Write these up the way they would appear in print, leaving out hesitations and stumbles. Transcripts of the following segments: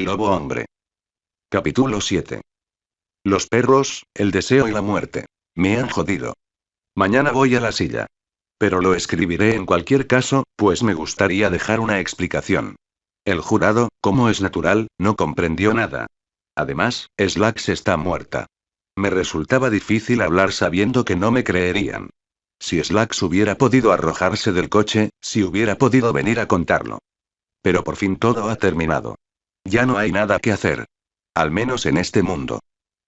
lobo hombre. Capítulo 7. Los perros, el deseo y la muerte. Me han jodido. Mañana voy a la silla. Pero lo escribiré en cualquier caso, pues me gustaría dejar una explicación. El jurado, como es natural, no comprendió nada. Además, Slacks está muerta. Me resultaba difícil hablar sabiendo que no me creerían. Si Slacks hubiera podido arrojarse del coche, si hubiera podido venir a contarlo. Pero por fin todo ha terminado. Ya no hay nada que hacer. Al menos en este mundo.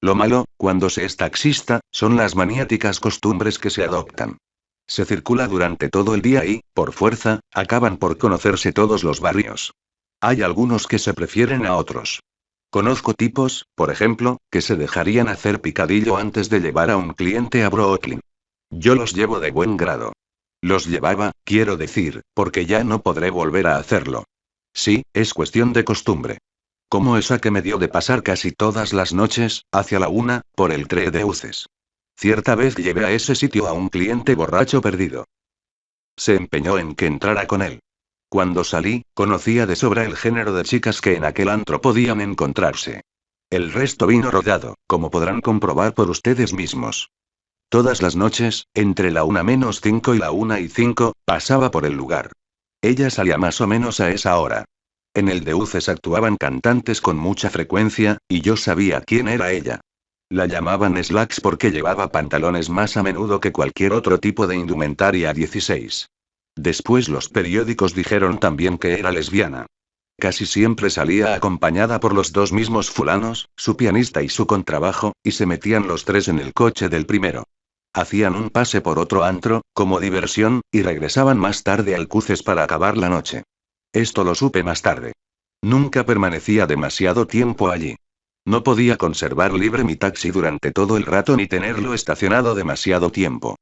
Lo malo, cuando se es taxista, son las maniáticas costumbres que se adoptan. Se circula durante todo el día y, por fuerza, acaban por conocerse todos los barrios. Hay algunos que se prefieren a otros. Conozco tipos, por ejemplo, que se dejarían hacer picadillo antes de llevar a un cliente a Brooklyn. Yo los llevo de buen grado. Los llevaba, quiero decir, porque ya no podré volver a hacerlo. Sí, es cuestión de costumbre. Como esa que me dio de pasar casi todas las noches, hacia la 1, por el Tre Deuces. Cierta vez llevé a ese sitio a un cliente borracho perdido. Se empeñó en que entrara con él. Cuando salí, conocía de sobra el género de chicas que en aquel antro podían encontrarse. El resto vino rodado, como podrán comprobar por ustedes mismos. Todas las noches, entre la 1:05 y la 1:05, pasaba por el lugar. Ella salía más o menos a esa hora. En el Deuces actuaban cantantes con mucha frecuencia, y yo sabía quién era ella. La llamaban Slacks porque llevaba pantalones más a menudo que cualquier otro tipo de indumentaria 16. Después los periódicos dijeron también que era lesbiana. Casi siempre salía acompañada por los dos mismos fulanos, su pianista y su contrabajo, y se metían los tres en el coche del primero. Hacían un pase por otro antro, como diversión, y regresaban más tarde al Cuces para acabar la noche. Esto lo supe más tarde. Nunca permanecía demasiado tiempo allí. No podía conservar libre mi taxi durante todo el rato ni tenerlo estacionado demasiado tiempo.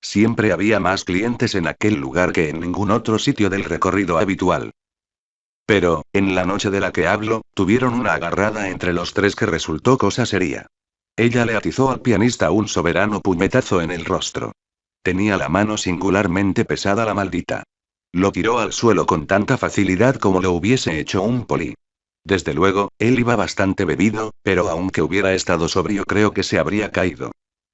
Siempre había más clientes en aquel lugar que en ningún otro sitio del recorrido habitual. Pero, en la noche de la que hablo, tuvieron una agarrada entre los tres que resultó cosa seria. Ella le atizó al pianista un soberano puñetazo en el rostro. Tenía la mano singularmente pesada la maldita. Lo tiró al suelo con tanta facilidad como lo hubiese hecho un poli. Desde luego, él iba bastante bebido, pero aunque hubiera estado sobrio creo que se habría caído.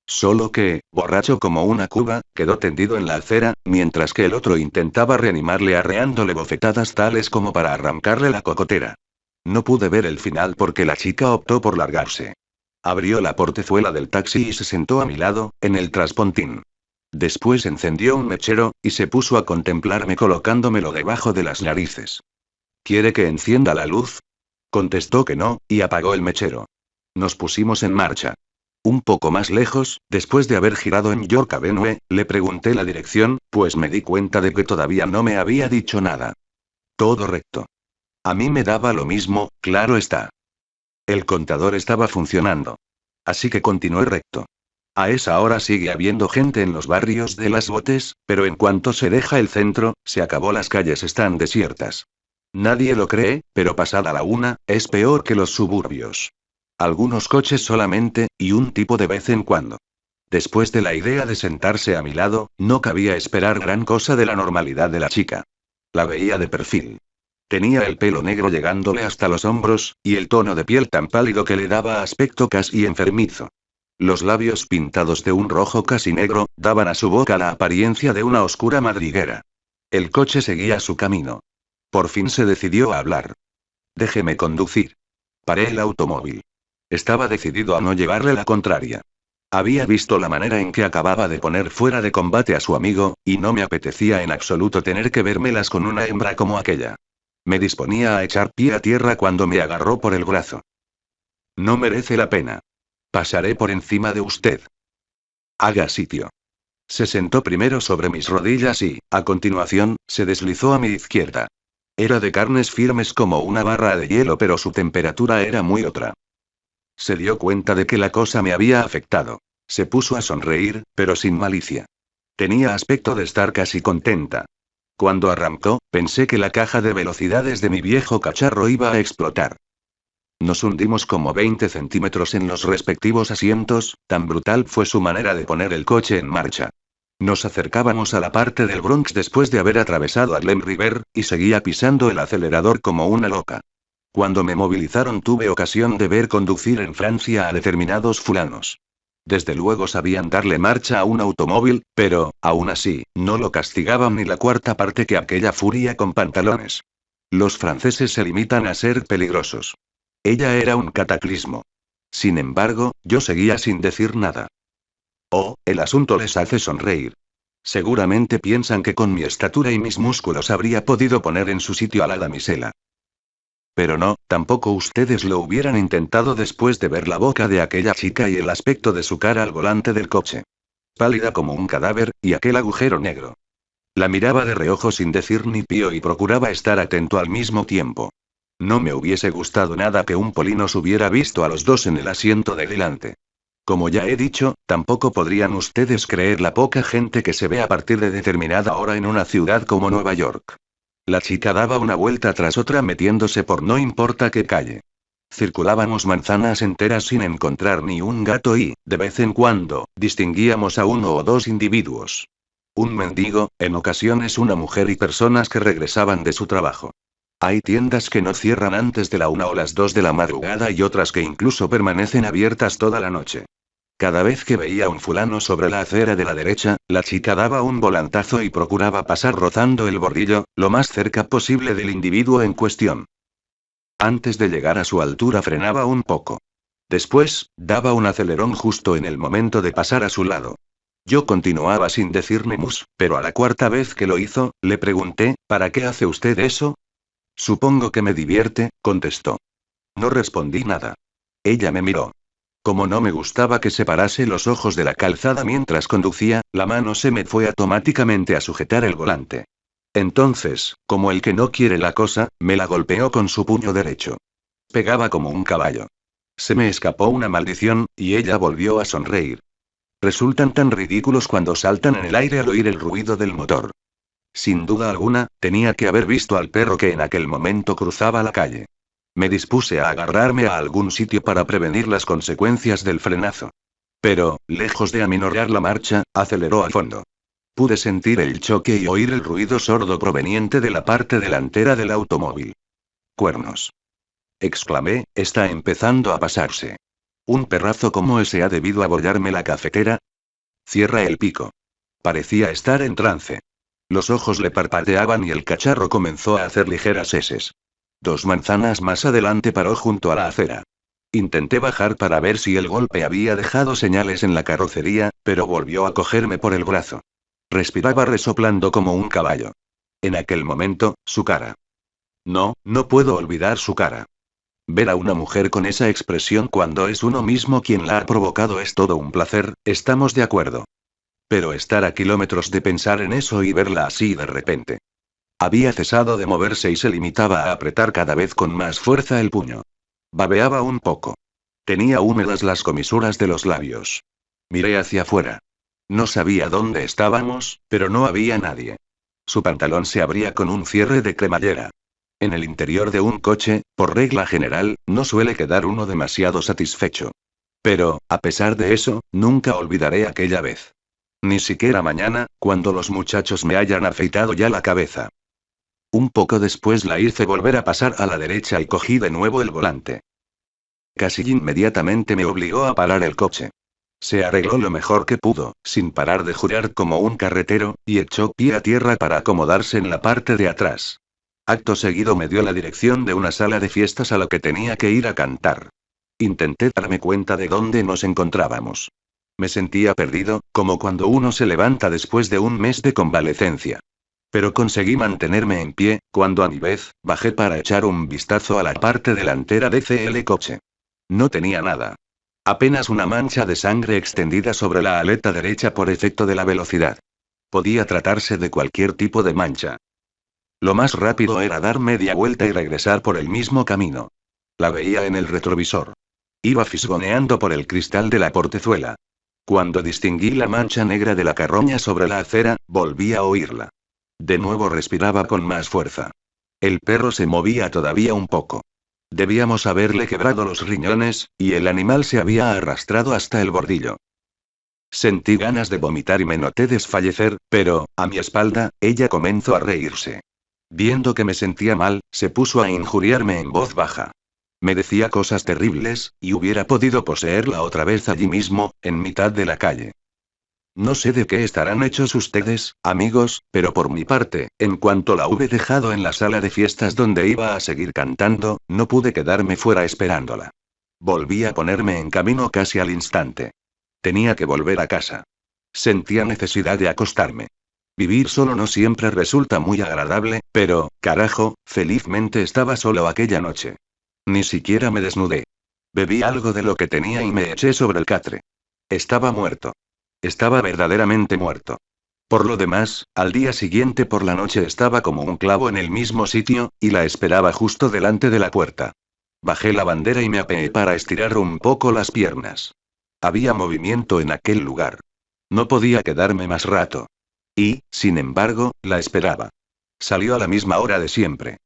Solo que, borracho como una cuba, quedó tendido en la acera, mientras que el otro intentaba reanimarle arreándole bofetadas tales como para arrancarle la cocotera. No pude ver el final porque la chica optó por largarse. Abrió la portezuela del taxi y se sentó a mi lado, en el traspontín. Después encendió un mechero, y se puso a contemplarme colocándomelo debajo de las narices. ¿Quiere que encienda la luz? Contestó que no, y apagó el mechero. Nos pusimos en marcha. Un poco más lejos, después de haber girado en York Avenue, le pregunté la dirección, pues me di cuenta de que todavía no me había dicho nada. Todo recto. A mí me daba lo mismo, claro está. El contador estaba funcionando. Así que continué recto. A esa hora sigue habiendo gente en los barrios de Las Botes, pero en cuanto se deja el centro, se acabó, las calles están desiertas. Nadie lo cree, pero pasada la 1, es peor que los suburbios. Algunos coches solamente, y un tipo de vez en cuando. Después de la idea de sentarse a mi lado, no cabía esperar gran cosa de la normalidad de la chica. La veía de perfil. Tenía el pelo negro llegándole hasta los hombros, y el tono de piel tan pálido que le daba aspecto casi enfermizo. Los labios pintados de un rojo casi negro, daban a su boca la apariencia de una oscura madriguera. El coche seguía su camino. Por fin se decidió a hablar. Déjeme conducir. Paré el automóvil. Estaba decidido a no llevarle la contraria. Había visto la manera en que acababa de poner fuera de combate a su amigo, y no me apetecía en absoluto tener que vérmelas con una hembra como aquella. Me disponía a echar pie a tierra cuando me agarró por el brazo. No merece la pena. Pasaré por encima de usted. Haga sitio. Se sentó primero sobre mis rodillas y, a continuación, se deslizó a mi izquierda. Era de carnes firmes como una barra de hielo, pero su temperatura era muy otra. Se dio cuenta de que la cosa me había afectado. Se puso a sonreír, pero sin malicia. Tenía aspecto de estar casi contenta. Cuando arrancó, pensé que la caja de velocidades de mi viejo cacharro iba a explotar. Nos hundimos como 20 centímetros en los respectivos asientos, tan brutal fue su manera de poner el coche en marcha. Nos acercábamos a la parte del Bronx después de haber atravesado a Glen River, y seguía pisando el acelerador como una loca. Cuando me movilizaron tuve ocasión de ver conducir en Francia a determinados fulanos. Desde luego sabían darle marcha a un automóvil, pero, aún así, no lo castigaban ni la cuarta parte que aquella furia con pantalones. Los franceses se limitan a ser peligrosos. Ella era un cataclismo. Sin embargo, yo seguía sin decir nada. Oh, el asunto les hace sonreír. Seguramente piensan que con mi estatura y mis músculos habría podido poner en su sitio a la damisela. Pero no, tampoco ustedes lo hubieran intentado después de ver la boca de aquella chica y el aspecto de su cara al volante del coche. Pálida como un cadáver, y aquel agujero negro. La miraba de reojo sin decir ni pío y procuraba estar atento al mismo tiempo. No me hubiese gustado nada que un Polinos hubiera visto a los dos en el asiento de delante. Como ya he dicho, tampoco podrían ustedes creer la poca gente que se ve a partir de determinada hora en una ciudad como Nueva York. La chica daba una vuelta tras otra metiéndose por no importa qué calle. Circulábamos manzanas enteras sin encontrar ni un gato y, de vez en cuando, distinguíamos a uno o dos individuos. Un mendigo, en ocasiones una mujer y personas que regresaban de su trabajo. Hay tiendas que no cierran antes de la 1 o las 2 de la madrugada y otras que incluso permanecen abiertas toda la noche. Cada vez que veía a un fulano sobre la acera de la derecha, la chica daba un volantazo y procuraba pasar rozando el bordillo, lo más cerca posible del individuo en cuestión. Antes de llegar a su altura frenaba un poco. Después, daba un acelerón justo en el momento de pasar a su lado. Yo continuaba sin decir ni mus, pero a la cuarta vez que lo hizo, le pregunté, ¿para qué hace usted eso? Supongo que me divierte, contestó. No respondí nada. Ella me miró. Como no me gustaba que separase los ojos de la calzada mientras conducía, la mano se me fue automáticamente a sujetar el volante. Entonces, como el que no quiere la cosa, me la golpeó con su puño derecho. Pegaba como un caballo. Se me escapó una maldición, y ella volvió a sonreír. Resultan tan ridículos cuando saltan en el aire al oír el ruido del motor. Sin duda alguna, tenía que haber visto al perro que en aquel momento cruzaba la calle. Me dispuse a agarrarme a algún sitio para prevenir las consecuencias del frenazo. Pero, lejos de aminorar la marcha, aceleró a fondo. Pude sentir el choque y oír el ruido sordo proveniente de la parte delantera del automóvil. ¡Cuernos!, exclamé, está empezando a pasarse. ¿Un perrazo como ese ha debido abollarme la cafetera? Cierra el pico. Parecía estar en trance. Los ojos le parpadeaban y el cacharro comenzó a hacer ligeras eses. 2 manzanas más adelante paró junto a la acera. Intenté bajar para ver si el golpe había dejado señales en la carrocería, pero volvió a cogerme por el brazo. Respiraba resoplando como un caballo. En aquel momento, su cara. No, no puedo olvidar su cara. Ver a una mujer con esa expresión cuando es uno mismo quien la ha provocado es todo un placer, estamos de acuerdo. Pero estar a kilómetros de pensar en eso y verla así de repente. Había cesado de moverse y se limitaba a apretar cada vez con más fuerza el puño. Babeaba un poco. Tenía húmedas las comisuras de los labios. Miré hacia afuera. No sabía dónde estábamos, pero no había nadie. Su pantalón se abría con un cierre de cremallera. En el interior de un coche, por regla general, no suele quedar uno demasiado satisfecho. Pero, a pesar de eso, nunca olvidaré aquella vez. Ni siquiera mañana, cuando los muchachos me hayan afeitado ya la cabeza. Un poco después la hice volver a pasar a la derecha y cogí de nuevo el volante. Casi inmediatamente me obligó a parar el coche. Se arregló lo mejor que pudo, sin parar de jurar como un carretero, y echó pie a tierra para acomodarse en la parte de atrás. Acto seguido me dio la dirección de una sala de fiestas a la que tenía que ir a cantar. Intenté darme cuenta de dónde nos encontrábamos. Me sentía perdido, como cuando uno se levanta después de un mes de convalecencia. Pero conseguí mantenerme en pie, cuando a mi vez, bajé para echar un vistazo a la parte delantera de CL coche. No tenía nada. Apenas una mancha de sangre extendida sobre la aleta derecha por efecto de la velocidad. Podía tratarse de cualquier tipo de mancha. Lo más rápido era dar media vuelta y regresar por el mismo camino. La veía en el retrovisor. Iba fisgoneando por el cristal de la portezuela. Cuando distinguí la mancha negra de la carroña sobre la acera, volví a oírla. De nuevo respiraba con más fuerza. El perro se movía todavía un poco. Debíamos haberle quebrado los riñones, y el animal se había arrastrado hasta el bordillo. Sentí ganas de vomitar y me noté desfallecer, pero, a mi espalda, ella comenzó a reírse. Viendo que me sentía mal, se puso a injuriarme en voz baja. Me decía cosas terribles, y hubiera podido poseerla otra vez allí mismo, en mitad de la calle. No sé de qué estarán hechos ustedes, amigos, pero por mi parte, en cuanto la hube dejado en la sala de fiestas donde iba a seguir cantando, no pude quedarme fuera esperándola. Volví a ponerme en camino casi al instante. Tenía que volver a casa. Sentía necesidad de acostarme. Vivir solo no siempre resulta muy agradable, pero, carajo, felizmente estaba solo aquella noche. Ni siquiera me desnudé. Bebí algo de lo que tenía y me eché sobre el catre. Estaba muerto. Estaba verdaderamente muerto. Por lo demás, al día siguiente por la noche estaba como un clavo en el mismo sitio, y la esperaba justo delante de la puerta. Bajé la bandera y me apeé para estirar un poco las piernas. Había movimiento en aquel lugar. No podía quedarme más rato. Y, sin embargo, la esperaba. Salió a la misma hora de siempre.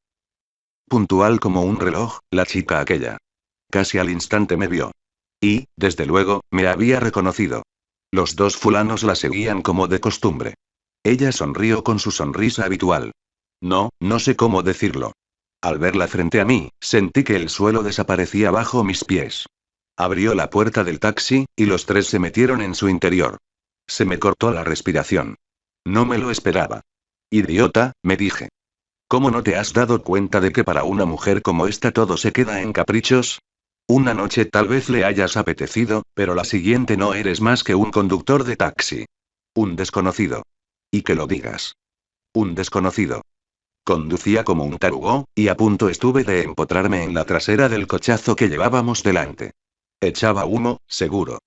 Puntual como un reloj, la chica aquella. Casi al instante me vio. Y, desde luego, me había reconocido. Los dos fulanos la seguían como de costumbre. Ella sonrió con su sonrisa habitual. No sé cómo decirlo. Al verla frente a mí, sentí que el suelo desaparecía bajo mis pies. Abrió la puerta del taxi, y los tres se metieron en su interior. Se me cortó la respiración. No me lo esperaba. Idiota, me dije. ¿Cómo no te has dado cuenta de que para una mujer como esta todo se queda en caprichos? Una noche tal vez le hayas apetecido, pero la siguiente no eres más que un conductor de taxi. Un desconocido. Y que lo digas. Un desconocido. Conducía como un tarugo, y a punto estuve de empotrarme en la trasera del cochazo que llevábamos delante. Echaba humo, seguro.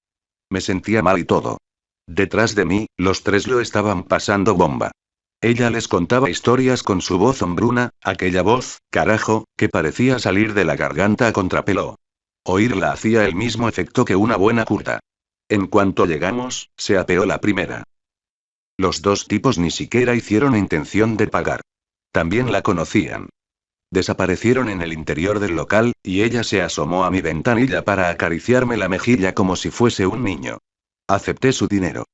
Me sentía mal y todo. Detrás de mí, los tres lo estaban pasando bomba. Ella les contaba historias con su voz hombruna, aquella voz, carajo, que parecía salir de la garganta a contrapelo. Oírla hacía el mismo efecto que una buena curda. En cuanto llegamos, se apeó la primera. Los dos tipos ni siquiera hicieron intención de pagar. También la conocían. Desaparecieron en el interior del local, y ella se asomó a mi ventanilla para acariciarme la mejilla como si fuese un niño. Acepté su dinero.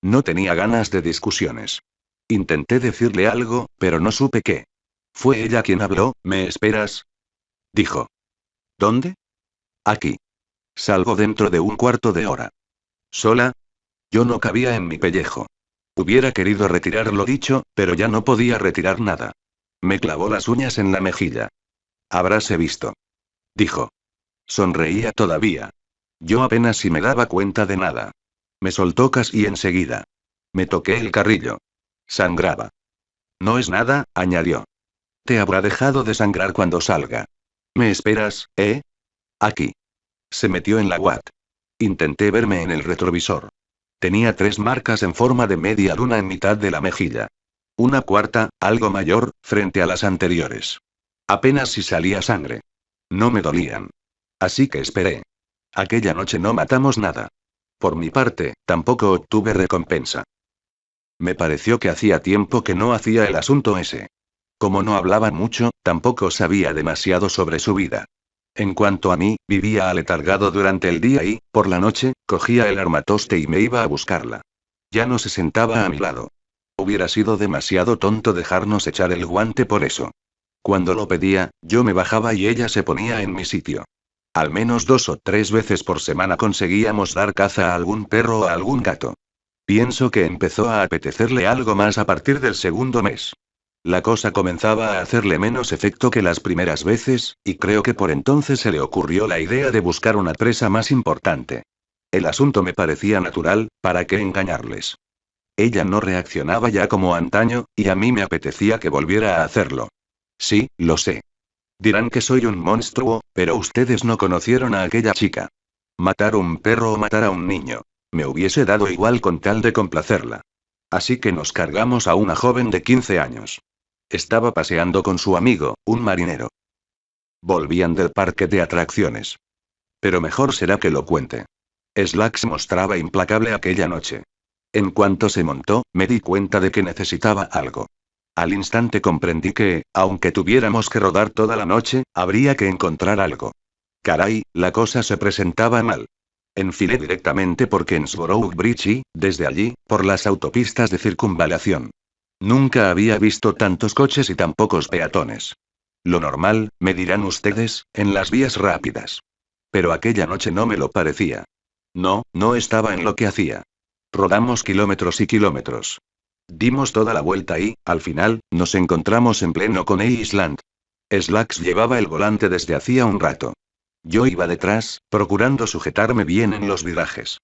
No tenía ganas de discusiones. Intenté decirle algo, pero no supe qué. Fue ella quien habló. ¿Me esperas? Dijo. ¿Dónde? Aquí. Salgo dentro de un cuarto de hora. ¿Sola? Yo no cabía en mi pellejo. Hubiera querido retirar lo dicho, pero ya no podía retirar nada. Me clavó las uñas en la mejilla. Habráse visto. Dijo. Sonreía todavía. Yo apenas si me daba cuenta de nada. Me soltó casi enseguida. Me toqué el carrillo. Sangraba. No es nada, añadió. Te habrá dejado de sangrar cuando salga. ¿Me esperas, eh? Aquí. Se metió en la Watt. Intenté verme en el retrovisor. Tenía 3 marcas en forma de media luna en mitad de la mejilla. Una cuarta, algo mayor, frente a las anteriores. Apenas si salía sangre. No me dolían. Así que esperé. Aquella noche no matamos nada. Por mi parte, tampoco obtuve recompensa. Me pareció que hacía tiempo que no hacía el asunto ese. Como no hablaban mucho, tampoco sabía demasiado sobre su vida. En cuanto a mí, vivía aletargado durante el día y, por la noche, cogía el armatoste y me iba a buscarla. Ya no se sentaba a mi lado. Hubiera sido demasiado tonto dejarnos echar el guante por eso. Cuando lo pedía, yo me bajaba y ella se ponía en mi sitio. Al menos 2 o 3 veces por semana conseguíamos dar caza a algún perro o a algún gato. Pienso que empezó a apetecerle algo más a partir del segundo mes. La cosa comenzaba a hacerle menos efecto que las primeras veces, y creo que por entonces se le ocurrió la idea de buscar una presa más importante. El asunto me parecía natural, ¿para qué engañarles? Ella no reaccionaba ya como antaño, y a mí me apetecía que volviera a hacerlo. Sí, lo sé. Dirán que soy un monstruo, pero ustedes no conocieron a aquella chica. Matar un perro o matar a un niño. Me hubiese dado igual con tal de complacerla. Así que nos cargamos a una joven de 15 años. Estaba paseando con su amigo, un marinero. Volvían del parque de atracciones. Pero mejor será que lo cuente. Slacks mostraba implacable aquella noche. En cuanto se montó, me di cuenta de que necesitaba algo. Al instante comprendí que, aunque tuviéramos que rodar toda la noche, habría que encontrar algo. Caray, la cosa se presentaba mal. Enfilé directamente por Kensborough Bridge y, desde allí, por las autopistas de circunvalación. Nunca había visto tantos coches y tan pocos peatones. Lo normal, me dirán ustedes, en las vías rápidas. Pero aquella noche no me lo parecía. No, no estaba en lo que hacía. Rodamos kilómetros y kilómetros. Dimos toda la vuelta y, al final, nos encontramos en pleno Coney Island. Slacks llevaba el volante desde hacía un rato. Yo iba detrás, procurando sujetarme bien en los virajes.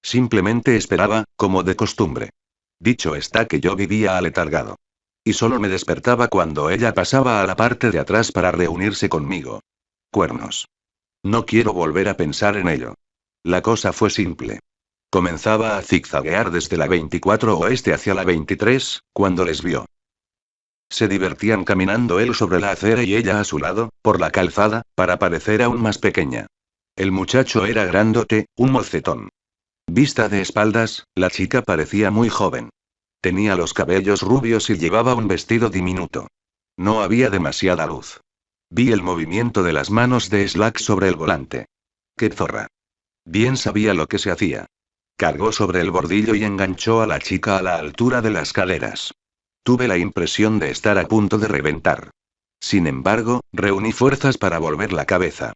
Simplemente esperaba, como de costumbre. Dicho está que yo vivía aletargado. Y solo me despertaba cuando ella pasaba a la parte de atrás para reunirse conmigo. Cuernos. No quiero volver a pensar en ello. La cosa fue simple. Comenzaba a zigzaguear desde la 24 oeste hacia la 23, cuando les vio. Se divertían caminando él sobre la acera y ella a su lado, por la calzada, para parecer aún más pequeña. El muchacho era grandote, un mocetón. Vista de espaldas, la chica parecía muy joven. Tenía los cabellos rubios y llevaba un vestido diminuto. No había demasiada luz. Vi el movimiento de las manos de Slack sobre el volante. ¡Qué zorra! Bien sabía lo que se hacía. Cargó sobre el bordillo y enganchó a la chica a la altura de las caderas. Tuve la impresión de estar a punto de reventar. Sin embargo, reuní fuerzas para volver la cabeza.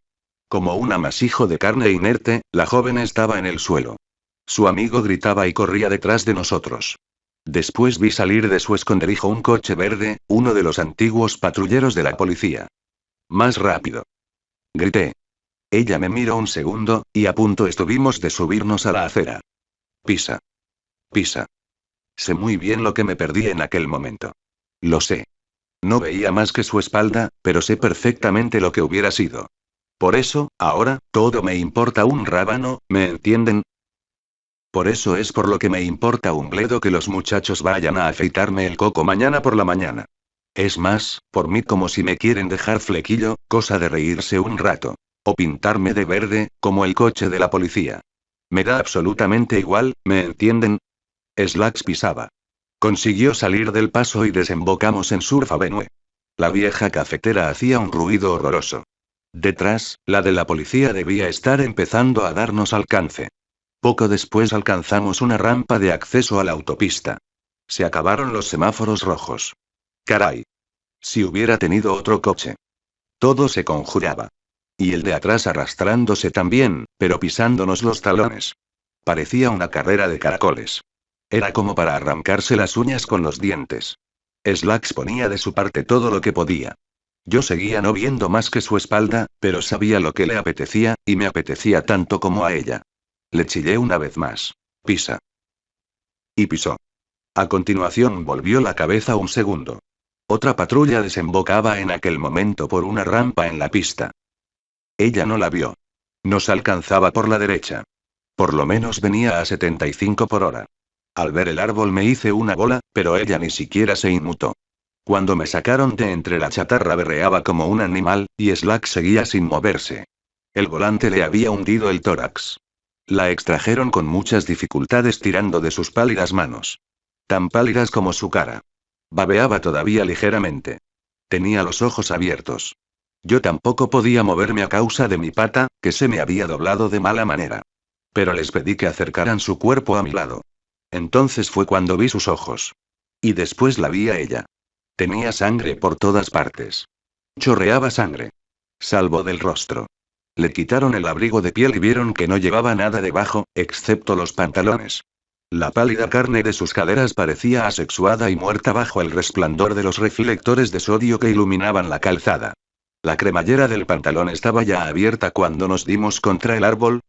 Como un amasijo de carne inerte, la joven estaba en el suelo. Su amigo gritaba y corría detrás de nosotros. Después vi salir de su esconderijo un coche verde, uno de los antiguos patrulleros de la policía. Más rápido. Grité. Ella me miró un segundo, y a punto estuvimos de subirnos a la acera. Pisa. Pisa. Sé muy bien lo que me perdí en aquel momento. Lo sé. No veía más que su espalda, pero sé perfectamente lo que hubiera sido. Por eso, ahora, todo me importa un rábano, ¿me entienden? Por eso es por lo que me importa un bledo que los muchachos vayan a afeitarme el coco mañana por la mañana. Es más, por mí como si me quieren dejar flequillo, cosa de reírse un rato. O pintarme de verde, como el coche de la policía. Me da absolutamente igual, ¿me entienden? Slacks pisaba. Consiguió salir del paso y desembocamos en Surf Avenue. La vieja cafetera hacía un ruido horroroso. Detrás, la de la policía debía estar empezando a darnos alcance. Poco después alcanzamos una rampa de acceso a la autopista. Se acabaron los semáforos rojos. Caray. Si hubiera tenido otro coche. Todo se conjuraba. Y el de atrás arrastrándose también, pero pisándonos los talones. Parecía una carrera de caracoles. Era como para arrancarse las uñas con los dientes. Slacks ponía de su parte todo lo que podía. Yo seguía no viendo más que su espalda, pero sabía lo que le apetecía, y me apetecía tanto como a ella. Le chillé una vez más. Pisa. Y pisó. A continuación volvió la cabeza un segundo. Otra patrulla desembocaba en aquel momento por una rampa en la pista. Ella no la vio. Nos alcanzaba por la derecha. Por lo menos venía a 75 por hora. Al ver el árbol me hice una bola, pero ella ni siquiera se inmutó. Cuando me sacaron de entre la chatarra berreaba como un animal, y Slack seguía sin moverse. El volante le había hundido el tórax. La extrajeron con muchas dificultades tirando de sus pálidas manos. Tan pálidas como su cara. Babeaba todavía ligeramente. Tenía los ojos abiertos. Yo tampoco podía moverme a causa de mi pata, que se me había doblado de mala manera. Pero les pedí que acercaran su cuerpo a mi lado. Entonces fue cuando vi sus ojos. Y después la vi a ella. Tenía sangre por todas partes. Chorreaba sangre. Salvo del rostro. Le quitaron el abrigo de piel y vieron que no llevaba nada debajo, excepto los pantalones. La pálida carne de sus caderas parecía asexuada y muerta bajo el resplandor de los reflectores de sodio que iluminaban la calzada. La cremallera del pantalón estaba ya abierta cuando nos dimos contra el árbol,